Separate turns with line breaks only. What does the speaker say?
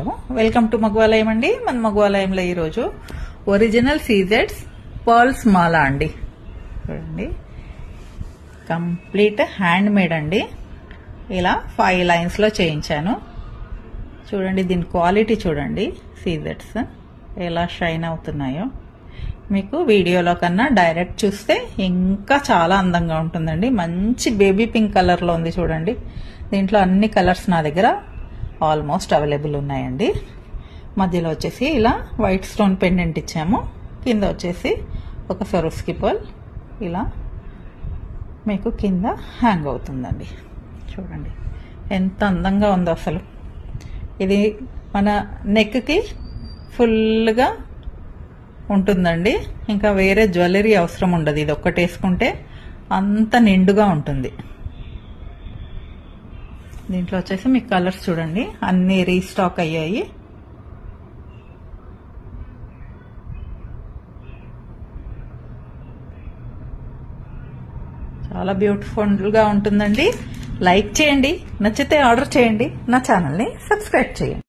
Hello welcome to మగవాలయం అండి. మన మగవాలయంలో ఈరోజు ఒరిజినల్ సీజెడ్స్ పర్ల్స్ మాల అండి. చూడండి, కంప్లీట్ హ్యాండ్ మేడ్ అండి. ఇలా 5 లైన్స్ లో చేయించాను. చూడండి, దీని క్వాలిటీ చూడండి, సీజెడ్స్ ఎలా షైన్ అవుతున్నాయో. మీకు వీడియోలో కన్నా డైరెక్ట్ చూస్తే ఇంకా చాలా అందంగా ఉంటుందండి. మంచి బేబీ పింక్ కలర్ లో ఉంది చూడండి. దీంట్లో అన్ని కలర్స్ నా దగ్గర ఆల్మోస్ట్ అవైలబుల్ ఉన్నాయండి. మధ్యలో వచ్చేసి ఇలా వైట్ స్టోన్ పెండెంట్ ఇచ్చాము. కింద వచ్చేసి ఒక సరోస్కి పర్ల్ ఇలా మీకు కింద హ్యాంగ్ అవుతుందండి. చూడండి ఎంత అందంగా ఉందో అసలు. ఇది మన నెక్కి ఫుల్గా ఉంటుందండి. ఇంకా వేరే జ్యువెలరీ అవసరం ఉండదు. ఇది ఒక్కటి వేసుకుంటే అంత నిండుగా ఉంటుంది. దీంట్లో వచ్చేసి మీకు కలర్స్ చూడండి, అన్ని రీస్టాక్ అయ్యాయి. చాలా బ్యూటిఫుల్ గా ఉంటుందండి. లైక్ చేయండి, నచ్చితే ఆర్డర్ చేయండి, నా ఛానల్ని సబ్స్క్రైబ్ చేయండి.